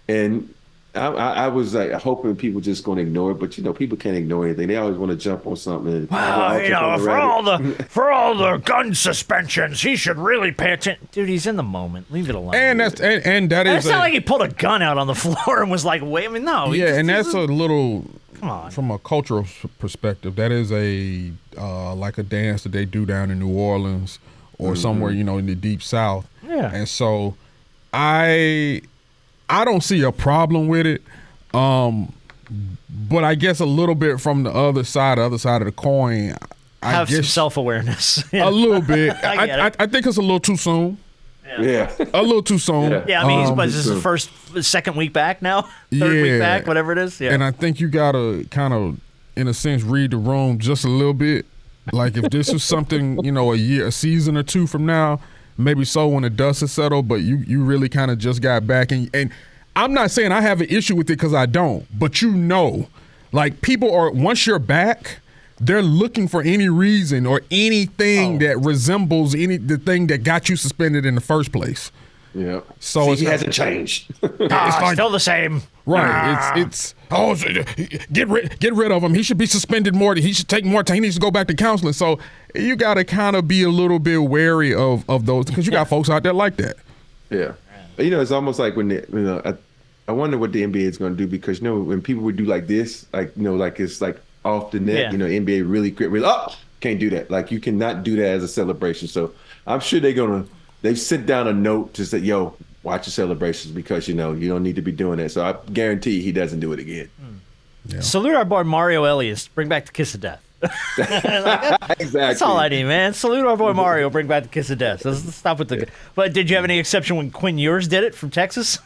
And I was like hoping people just going to ignore it. But, people can't ignore anything. They always want to jump on something. Well, for all the gun suspensions, he should really pay attention. Dude, he's in the moment. Leave it alone. And that is. It's not like he pulled a gun out on the floor and was like, wait, I mean, no. Yeah, and that's a little. Come on. From a cultural perspective, that is like a dance that they do down in New Orleans or somewhere, in the deep South. Yeah. And so I don't see a problem with it. But I guess a little bit from the other side of the coin, I guess some self-awareness. A little bit. I think it's a little too soon. Yeah. A little too soon. Yeah, I mean, this is his second week back now? Third week back, whatever it is. Yeah. And I think you got to kind of, in a sense, read the room just a little bit. Like if this is something, a season or 2 from now, maybe so when the dust is settled, but you really kind of just got back. And I'm not saying I have an issue with it because I don't, but like people are, once you're back, they're looking for any reason or anything that resembles the thing that got you suspended in the first place. Yeah. So he hasn't changed. It's still the same. Right. It's get rid of him. He should be suspended more. He should take more time. He needs to go back to counseling. So you got to kind of be a little bit wary of those because you got folks out there like that. Yeah. It's almost like when I wonder what the NBA is going to do because when people would do like this, like it's like off the net, NBA really can't do that. Like you cannot do that as a celebration. So I'm sure they've sent down a note to say, yo, watch your celebrations because, you don't need to be doing that. So I guarantee he doesn't do it again. Yeah. Salute our boy Mario Elias. Bring back the kiss of death. Exactly. That's all I need, man. Salute our boy Mario. Bring back the kiss of death. Let's stop with the. But did you have any exception when Quinn Ewers did it from Texas?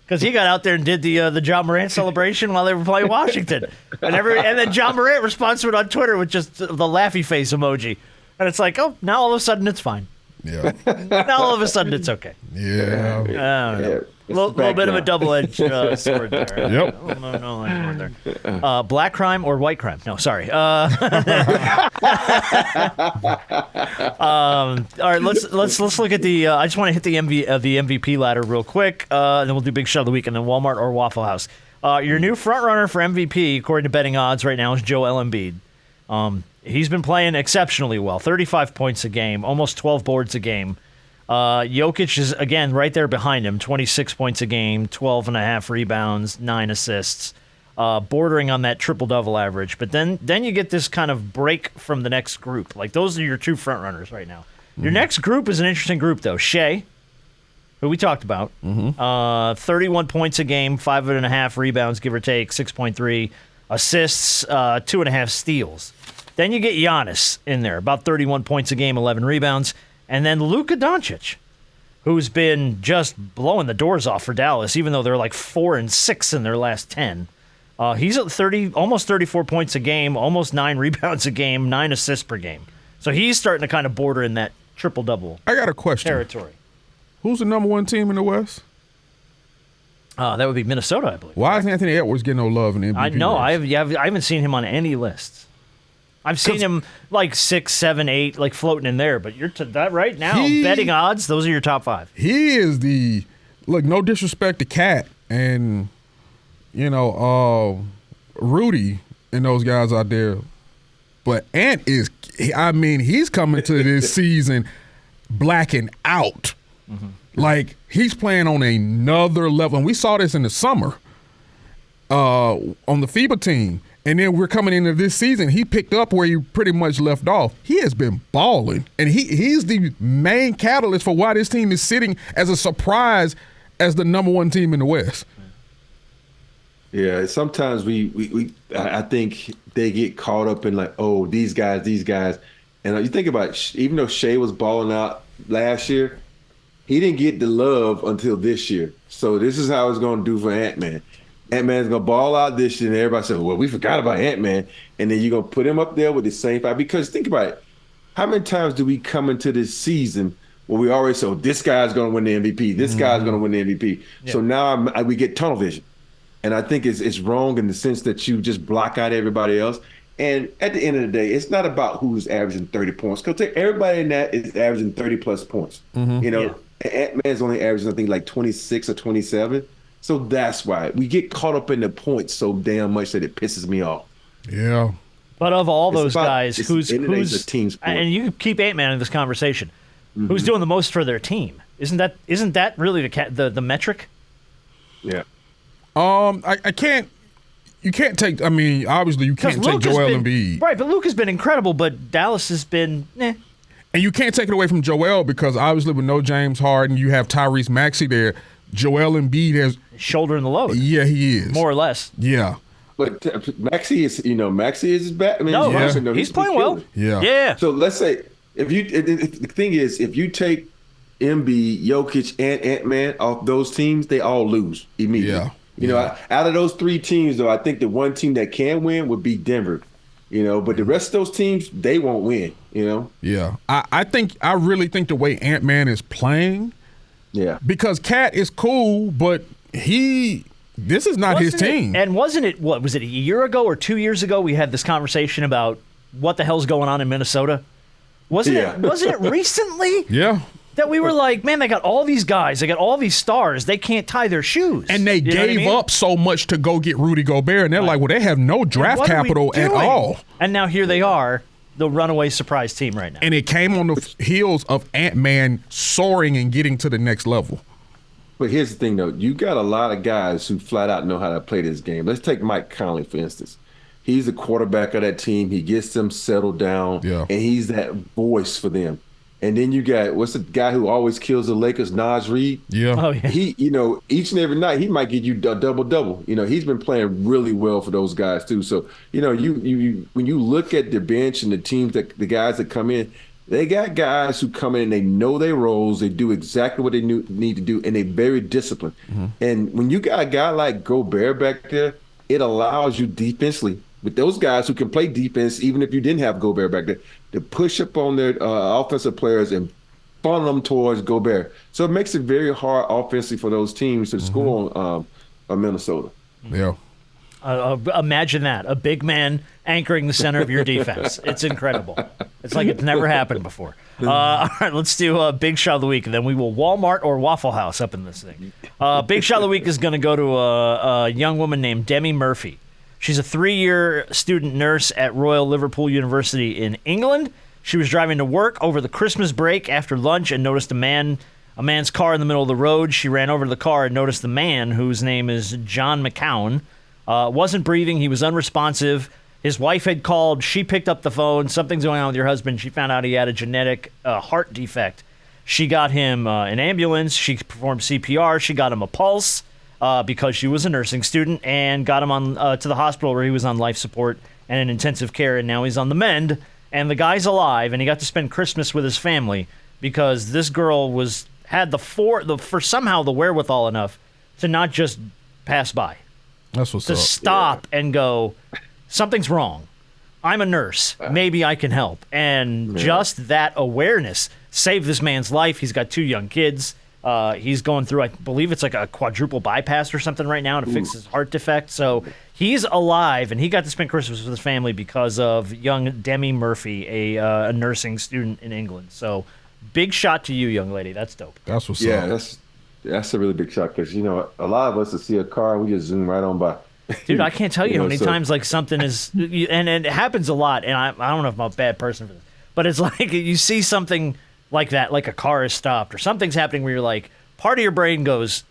Because he got out there and did the John Morant celebration while they were playing Washington, and then John Morant responds to it on Twitter with just the laughy face emoji, and it's like, oh, now all of a sudden it's fine. Yeah. Now all of a sudden it's okay. Yeah. I don't know. A little bit of a double-edged sword there. Yep. No, there. Black crime or white crime? No, sorry. All right, let's look at the. I just want to hit the MVP ladder real quick, and then we'll do big shot of the week, and then Walmart or Waffle House. Your new front runner for MVP, according to betting odds right now, is Joel Embiid. He's been playing exceptionally well, 35 points a game, almost 12 boards a game. Jokic is, again, right there behind him, 26 points a game, 12.5 rebounds, 9 assists, bordering on that triple-double average. But then you get this kind of break from the next group. Like, those are your two frontrunners right now. Your next group is an interesting group, though. Shea, who we talked about, 31 points a game, 5.5 rebounds, give or take, 6.3 assists, 2.5 steals. Then you get Giannis in there, about 31 points a game, 11 rebounds. And then Luka Doncic, who's been just blowing the doors off for Dallas, even though they're like 4-6 in their last 10. He's at almost 34 points a game, almost 9 rebounds a game, 9 assists per game. So he's starting to kind of border in that triple-double I got a question. territory. Who's the number one team in the West? That would be Minnesota, I believe. Why is Anthony Edwards getting no love in the MVP? I know. I haven't seen him on any lists. I've seen him like 6, 7, 8, like floating in there. But you're that right now. Betting odds, those are your top 5. He is no disrespect to Cat and Rudy and those guys out there, but Ant is. He's coming to this season blacking out. Like he's playing on another level, and we saw this in the summer on the FIBA team. And then we're coming into this season. He picked up where he pretty much left off. He has been balling. And he's the main catalyst for why this team is sitting as a surprise as the number one team in the West. Yeah, sometimes I think they get caught up in like, oh, these guys. And you think about it, even though Shea was balling out last year, he didn't get the love until this year. So this is how it's going to do for Ant-Man. Ant-Man's going to ball out this year, and everybody says, well, we forgot about Ant-Man. And then you're going to put him up there with the same 5. Because think about it. How many times do we come into this season where we always say, oh, this guy's going to win the MVP. This guy's going to win the MVP. Yeah. So now we get tunnel vision. And I think it's wrong in the sense that you just block out everybody else. And at the end of the day, it's not about who's averaging 30 points. Because everybody in that is averaging 30-plus points. Ant-Man's only averaging, I think, like 26 or 27. So that's why we get caught up in the points so damn much that it pisses me off. Yeah. But of all those guys, who's a team sport. And you keep Ant-Man in this conversation, who's doing the most for their team? Isn't that really the metric? Yeah. I can't. You can't take. I mean, obviously, you can't take Joel Embiid. Right, but Luke has been incredible, but Dallas has been. And you can't take it away from Joel because obviously, with no James Harden, you have Tyrese Maxey there. Joel Embiid has shouldering the load. Yeah, he is more or less. Yeah, but Maxey is his back. I mean, he's playing well. Yeah. So let's say the thing is, if you take Embiid, Jokic, and Ant-Man off those teams, they all lose immediately. Yeah. Out of those 3 teams, though, I think the one team that can win would be Denver. But the rest of those teams, they won't win. Yeah, I really think the way Ant-Man is playing. Yeah. Because Cat is cool, but this is not his team. And wasn't it, what was it, a year ago or 2 years ago we had this conversation about what the hell's going on in Minnesota? Wasn't it recently? Yeah. That we were like, man, they got all these guys, they got all these stars, they can't tie their shoes. And they gave up so much to go get Rudy Gobert, and they're like, well, they have no draft capital at all. And now here they are, the runaway surprise team right now. And it came on the heels of Ant-Man soaring and getting to the next level. But here's the thing, though. You got a lot of guys who flat out know how to play this game. Let's take Mike Conley, for instance. He's the quarterback of that team. He gets them settled down, and he's that voice for them. And then you got, what's the guy who always kills the Lakers, Naz Reid? Yeah. Oh, yeah. He, each and every night he might get you a double-double. He's been playing really well for those guys too. So, you when you look at the bench and the teams the guys that come in, they got guys who come in and they know their roles, they do exactly what they need to do, and they're very disciplined. Mm-hmm. And when you got a guy like Gobert back there, it allows you defensively, with those guys who can play defense, even if you didn't have Gobert back there, to push up on their offensive players and funnel them towards Gobert. So it makes it very hard offensively for those teams to score on Minnesota. Yeah. Imagine that, a big man anchoring the center of your defense. It's incredible. It's like it's never happened before. All right, let's do a Big Shot of the Week, and then we will Walmart or Waffle House up in this thing. Big Shot of the Week is going to go to a young woman named Demi Murphy. She's a 3-year student nurse at Royal Liverpool University in England. She was driving to work over the Christmas break after lunch and noticed a man's car in the middle of the road. She ran over to the car and noticed the man, whose name is John McCown, wasn't breathing. He was unresponsive. His wife had called. She picked up the phone. Something's going on with your husband. She found out he had a genetic heart defect. She got him an ambulance. She performed CPR. She got him a pulse because she was a nursing student, and got him on to the hospital where he was on life support and in intensive care, and now he's on the mend. And the guy's alive, and he got to spend Christmas with his family because this girl had somehow the wherewithal enough to not just pass by. That's what's up. To stop and go, something's wrong. I'm a nurse. Maybe I can help. And just that awareness saved this man's life. He's got 2 young kids. He's going through, I believe it's like a quadruple bypass or something right now to fix his heart defect. So he's alive, and he got to spend Christmas with his family because of young Demi Murphy, a nursing student in England. So big shot to you, young lady. That's dope. That's what's up. Yeah, that's a really big shot because, a lot of us will see a car and we just zoom right on by. Dude, I can't tell you how many times like something is, and it happens a lot, and I don't know if I'm a bad person for this, but it's like you see something like that, like a car is stopped or something's happening where you're like, part of your brain goes,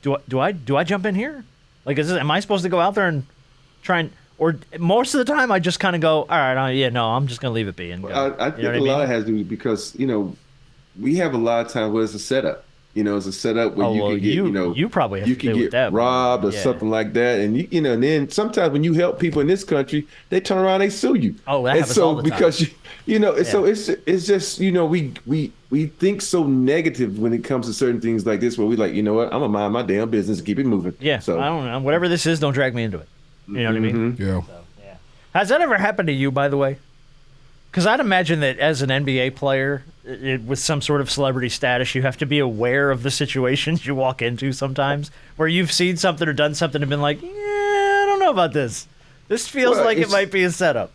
do I jump in here? Like, am I supposed to go out there and try and, or most of the time I just kind of go, all right, I'm just going to leave it be. And go. I think a lot has to do because, we have a lot of times where it's a setup. It's a setup where you can get, you probably have you to can deal get with that, robbed or something like that, and and then sometimes when you help people in this country, they turn around, they sue you. Oh, that happens all the time. Because so it's just we think so negative when it comes to certain things like this, where we like, I'm gonna mind my damn business and keep it moving. Yeah. So I don't know, whatever this is, don't drag me into it. You know what I mean? Yeah. So, yeah. Has that ever happened to you, by the way? Because I'd imagine that as an NBA player with some sort of celebrity status, you have to be aware of the situations you walk into sometimes where you've seen something or done something and been like, I don't know about this. This feels like it might be a setup.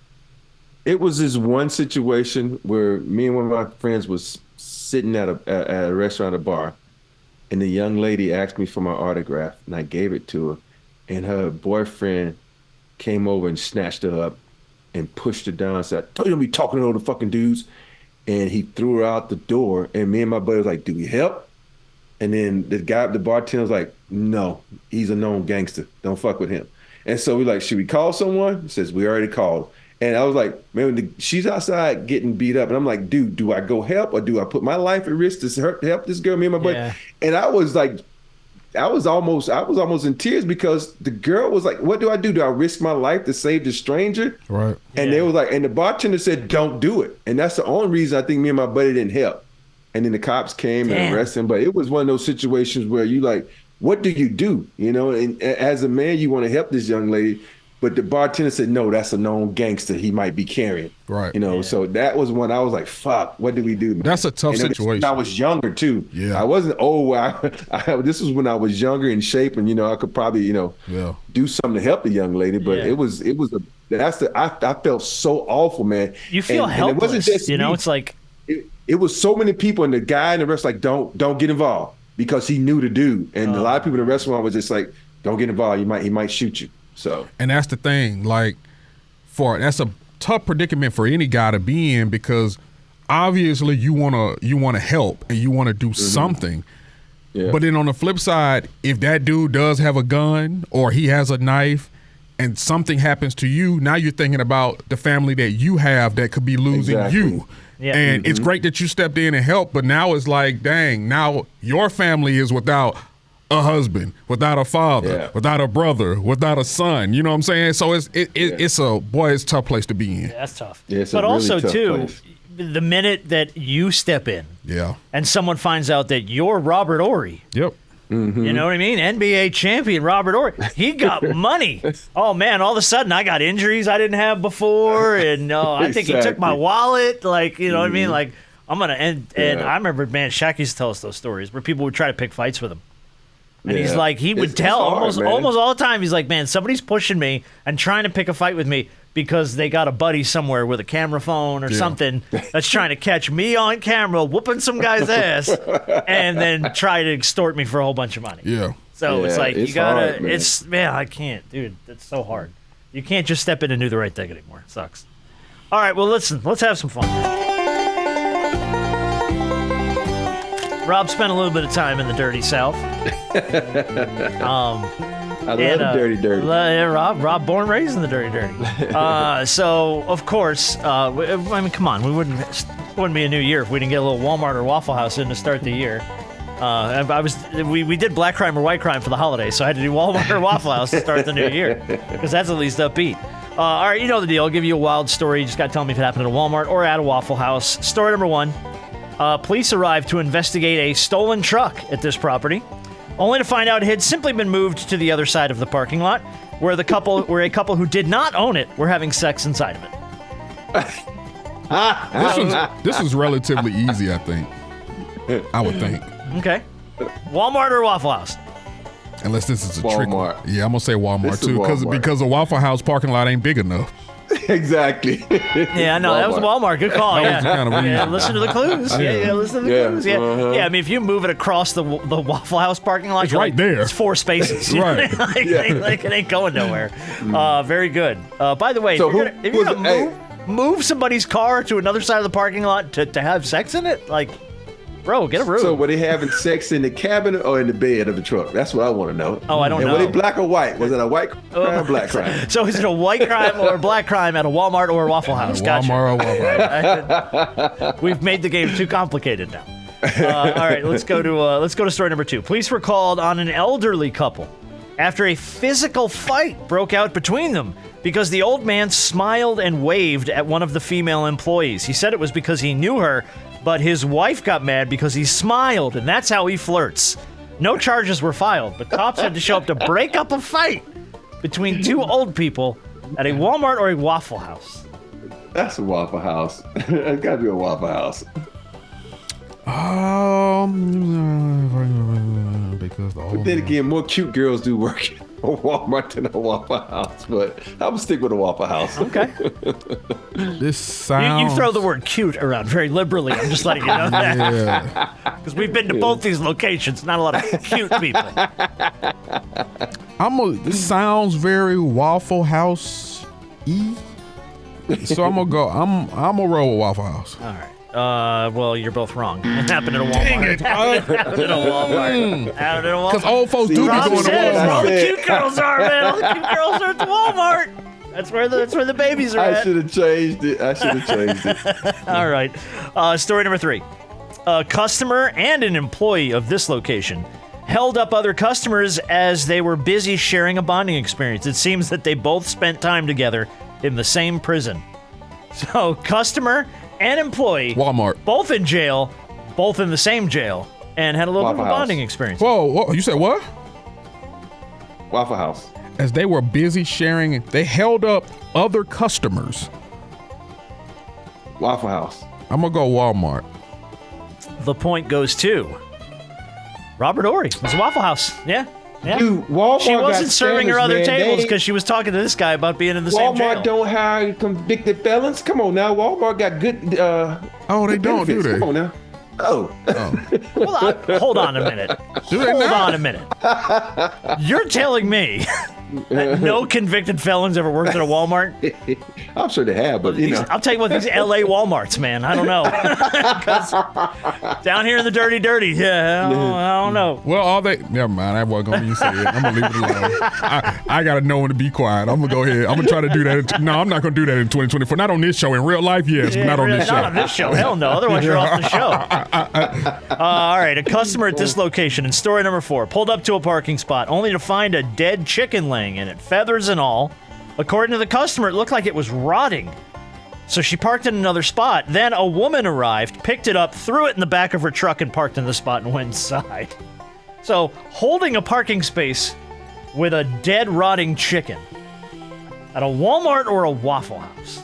It was this one situation where me and one of my friends was sitting at a restaurant, a bar, and the young lady asked me for my autograph, and I gave it to her, and her boyfriend came over and snatched her up and pushed her down and said, I told you don't be talking to all the fucking dudes. And he threw her out the door. And me and my buddy was like, do we help? And then the bartender was like, no, he's a known gangster. Don't fuck with him. And so we're like, should we call someone? He says, we already called. And I was like, man, she's outside getting beat up. And I'm like, dude, do I go help or do I put my life at risk to help this girl, me and my buddy? And I was like, I was almost in tears because the girl was like, what do I do? Do I risk my life to save the stranger? Right. And they was like, and the bartender said, don't do it. And that's the only reason I think me and my buddy didn't help. And then the cops came and arrested him. But it was one of those situations where you like, what do you do? And as a man, you want to help this young lady. But the bartender said, no, that's a known gangster. He might be carrying. Right. So that was when I was like, fuck, what do we do, man? That's a tough situation. I was younger, too. Yeah. I wasn't old. This was when I was younger in shape, and, I could probably, do something to help the young lady. But I felt so awful, man. You feel helpless. And it wasn't just me. It's like. It was so many people, and the guy in the restaurant, like, don't get involved because he knew the dude. And a lot of people in the restaurant was just like, don't get involved. He might shoot you. So, and that's the thing, like, that's a tough predicament for any guy to be in because obviously you wanna help and you wanna do something. Yeah. But then on the flip side, if that dude does have a gun or he has a knife and something happens to you, now you're thinking about the family that you have that could be losing you. Yeah. And it's great that you stepped in and helped, but now it's like, dang, now your family is without a husband, without a father, without a brother, without a son. You know what I'm saying? So it's it's a tough place to be in. Yeah, that's tough. Yeah, it's a but really also tough too, place. the minute that you step in, Yeah. and someone finds out that you're Robert Horry. Yep. You know what I mean? NBA champion Robert Horry. He got money. Oh man! All of a sudden, I got injuries I didn't have before, and I think he took my wallet. Like, you know what I mean? Like, I'm gonna and I remember, man, Shaq used to tell us those stories where people would try to pick fights with him. And he's like, he would tell almost all the time. He's like, man, somebody's pushing me and trying to pick a fight with me because they got a buddy somewhere with a camera phone or something that's trying to catch me on camera whooping some guy's ass and then try to extort me for a whole bunch of money. Yeah. So it's like, it's you gotta, hard, man. I can't, dude. It's so hard. You can't just step in and do the right thing anymore. It sucks. All right, well, listen, let's have some fun. Rob spent a little bit of time in the dirty South. I love the dirty. Rob, born and raised in the dirty. So of course, I mean, come on, it wouldn't be a new year if we didn't get a little Walmart or Waffle House in to start the year. We did black crime or white crime for the holidays, so I had to do Walmart or Waffle House to start the new year because that's at least upbeat. All right, you know the deal. I'll give you a wild story. You just got to tell me if it happened at a Walmart or at a Waffle House. Story number 1. Police arrived to investigate a stolen truck at this property, only to find out it had simply been moved to the other side of the parking lot, where a couple who did not own it were having sex inside of it. This was relatively easy, I think. I would think. Okay. Walmart or Waffle House? Unless this is a trick. Walmart. Yeah, I'm gonna say Walmart too, Walmart. because a Waffle House parking lot ain't big enough. Exactly. Yeah, no, that was Walmart. Good call. That was kind of easy. Listen to the clues. Yeah, listen to the clues. Yeah, yeah. I mean, if you move it across the Waffle House parking lot, It's right there. It's 4 spaces. Right. Like, it ain't going nowhere. Very good. By the way, So if you're gonna move somebody's car to another side of the parking lot to have sex in it, like, bro, get a room. So were they having sex in the cabin or in the bed of the truck? That's what I want to know. Oh, I don't know. Were they black or white? Was it a white crime or black crime? So is it a white crime or a black crime at a Walmart or a Waffle House? Gotcha. Walmart or Waffle. We've made the game too complicated now. All right, let's go to story number 2. Police were called on an elderly couple after a physical fight broke out between them because the old man smiled and waved at one of the female employees. He said it was because he knew her, but his wife got mad because he smiled, and that's how he flirts. No charges were filed, but cops had to show up to break up a fight between 2 old people at a Walmart or a Waffle House. That's a Waffle House. It's got to be a Waffle House. Because the But old then again, more cute girls do work at a Walmart than a Waffle House. But I'm going to stick with a Waffle House. Okay. this sounds. You throw the word cute around very liberally. I'm just letting you know that. Yeah. Because we've been to both these locations. Not a lot of cute people. This sounds very Waffle House-y. So I'm gonna go. I'm gonna roll with Waffle House. All right. Well, you're both wrong. It happened at a Walmart. It happened at a Walmart. Happened at a Walmart. Because old folks do be Rob going to says where all Walmart. the cute girls are, man. All the cute girls are at the Walmart. That's where the babies are I at. should have changed it. All right. Story number 3. A customer and an employee of this location held up other customers as they were busy sharing a bonding experience. It seems that they both spent time together in the same prison. So, customer and employee, Walmart. both in jail, both in the same jail, and had a little bit of a Waffle bonding House. experience. Whoa, you said what? Waffle House. As they were busy sharing, they held up other customers. Waffle House. I'm gonna go Walmart. The point goes to Robert Horry. It was a Waffle House. Yeah. Dude, Walmart She wasn't got serving her standards, other man. tables They- because she was talking to this guy about being in the same jail. Walmart don't hire convicted felons. Come on now, Walmart got good. Oh, they don't, do benefits. they? Come on now. Oh. Hold on a minute. Do they Hold not? on a minute. You're telling me that no convicted felons ever worked at a Walmart? I'm sure they have, but I'll tell you what, these L.A. Walmarts, man, I don't know. 'Cause down here in the dirty, yeah, I don't know. Well, never mind. I wasn't going to even say it. I'm going to leave it alone. I got to know when to be quiet. I'm going to go ahead. I'm going to try to do that. No, I'm not going to do that in 2024. Not on this show. In real life, yes, but not on this show. Not on this show. Hell no. Otherwise, you're off the show. All right. A customer at this location in story number 4 pulled up to a parking spot only to find a dead chicken laying in it, feathers and all. According to the customer, it looked like it was rotting. So she parked in another spot. Then a woman arrived, picked it up, threw it in the back of her truck, and parked in the spot and went inside. So, holding a parking space with a dead, rotting chicken at a Walmart or a Waffle House?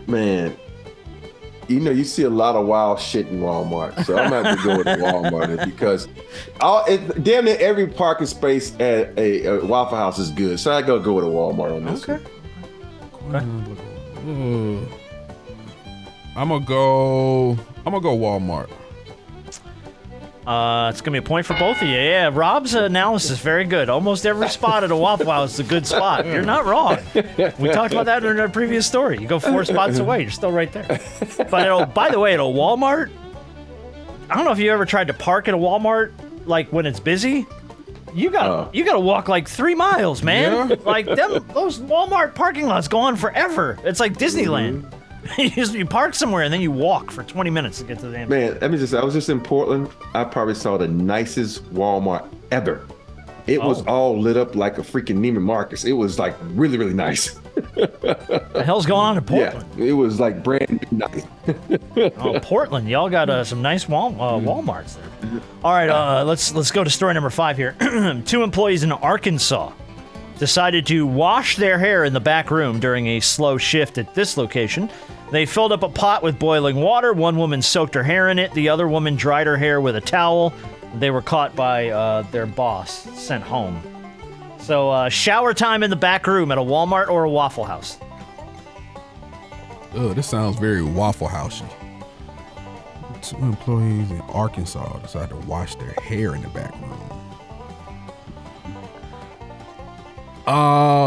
Man, you see a lot of wild shit in Walmart, so I'm gonna have to go with Walmart because damn near every parking space at a Waffle House is good. So I gotta go with a Walmart on this. Okay. I'm gonna go Walmart. It's going to be a point for both of you. Yeah, Rob's analysis, very good. Almost every spot at a Waffle House is a good spot. You're not wrong. We talked about that in our previous story. You go 4 spots away, you're still right there. But by the way, at a Walmart, I don't know if you ever tried to park at a Walmart, like when it's busy. You gotta walk like 3 miles, man. Yeah. Like those Walmart parking lots go on forever. It's like Disneyland. Mm-hmm. You park somewhere and then you walk for 20 minutes to get to the damn. Man, I was just in Portland. I probably saw the nicest Walmart ever. It was all lit up like a freaking Neiman Marcus. It was like really, really nice. The hell's going on in Portland? Yeah, it was like brand new nice. Portland, y'all got some nice Walmarts there. All right, let's go to story number 5 here. 2 employees in Arkansas decided to wash their hair in the back room during a slow shift at this location. They filled up a pot with boiling water. One woman soaked her hair in it. The other woman dried her hair with a towel. They were caught by their boss, sent home. So shower time in the back room at a Walmart or a Waffle House? Oh, this sounds very Waffle Housey. 2 employees in Arkansas decided to wash their hair in the back room.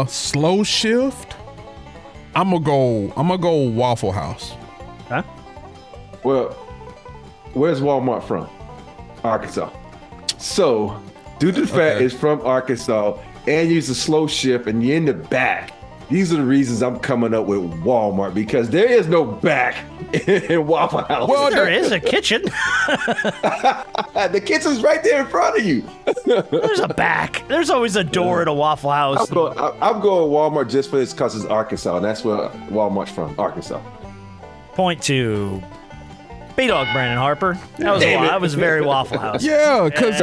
Slow shift. I'm gonna go Waffle House. Huh? Well, where's Walmart from? Arkansas. So, due to the fact it's from Arkansas and use a slow shift and you're in the back, these are the reasons I'm coming up with Walmart, because there is no back in Waffle House. Well, there is a kitchen. The kitchen's right there in front of you. There's a back. There's always a door at a Waffle House. I'm going Walmart just for this because it's Arkansas, and that's where Walmart's from, Arkansas. Point to B-Dog Brandon Harper. That was very Waffle House. Yeah, because...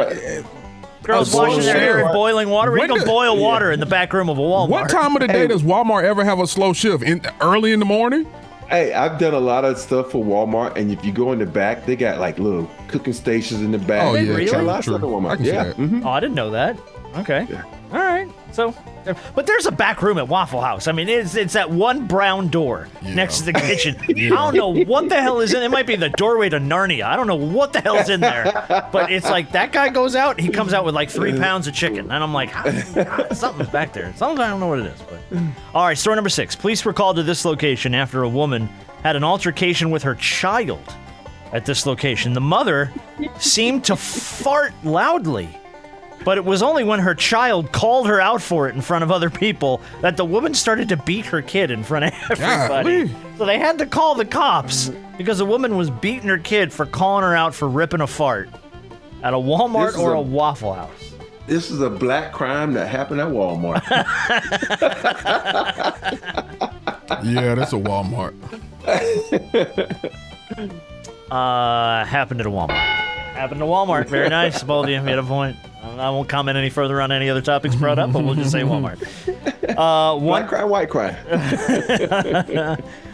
girls washing their hair in boiling water. We can boil water in the back room of a Walmart. What time of the day does Walmart ever have a slow shift? Early in the morning? Hey, I've done a lot of stuff for Walmart, and if you go in the back, they got like little cooking stations in the back. Oh, yeah. Really? Walmart. Yeah. Mm-hmm. Oh, I didn't know that. Okay. Yeah. All right. So, but there's a back room at Waffle House. I mean, it's that one brown door next to the kitchen. Yeah. I don't know what the hell is in it. It might be the doorway to Narnia. I don't know what the hell's in there. But it's like that guy goes out, he comes out with like 3 pounds of chicken. And I'm like, something's back there. Something, I don't know what it is. But all right, story number 6. Police were called to this location after a woman had an altercation with her child at this location. The mother seemed to fart loudly. But it was only when her child called her out for it in front of other people that the woman started to beat her kid in front of everybody. God. So they had to call the cops because the woman was beating her kid for calling her out for ripping a fart at a Walmart or a Waffle House. This is a black crime that happened at Walmart. Yeah, that's a Walmart. Happened at a Walmart. Happened to Walmart. Very nice, both of you. You had a point. I won't comment any further on any other topics brought up, but we'll just say Walmart. Black crime, white crime.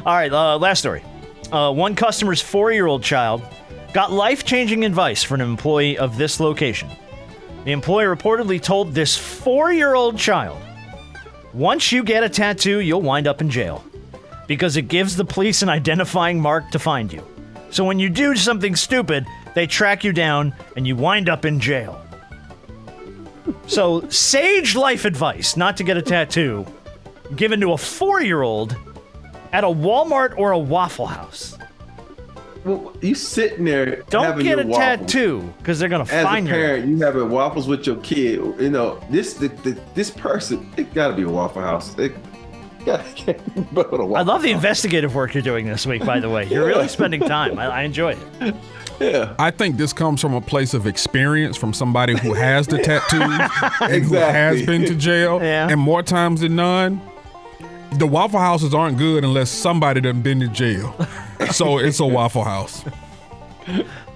All right, last story. One customer's 4-year-old child got life-changing advice from an employee of this location. The employee reportedly told this 4-year-old child, "Once you get a tattoo, you'll wind up in jail, because it gives the police an identifying mark to find you. So when you do something stupid, they track you down and you wind up in jail." So, sage life advice not to get a tattoo given to a 4-year-old at a Walmart or a Waffle House. Well, you sitting there. Don't having get your a waffles. tattoo because they're gonna As find a you. parent, you having waffles with your kid. You know this person. It got to be a Waffle House. It got to be a Waffle I love the House. investigative work you're doing this week. By the way, you're really spending time. I enjoy it. Yeah. I think this comes from a place of experience from somebody who has the tattoos and who has Exactly. been to jail. Yeah. And more times than none, the Waffle Houses aren't good unless somebody done been to jail. So it's a Waffle House.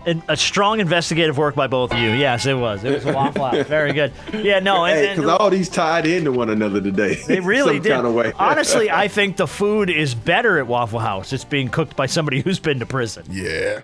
And a strong investigative work by both of you. Yes, it was. It was a Waffle House. Very good. Yeah, no, Hey, and because all these tied into one another today. they really Some did. kind of way. Honestly, I think the food is better at Waffle House. It's being cooked by somebody who's been to prison. Yeah.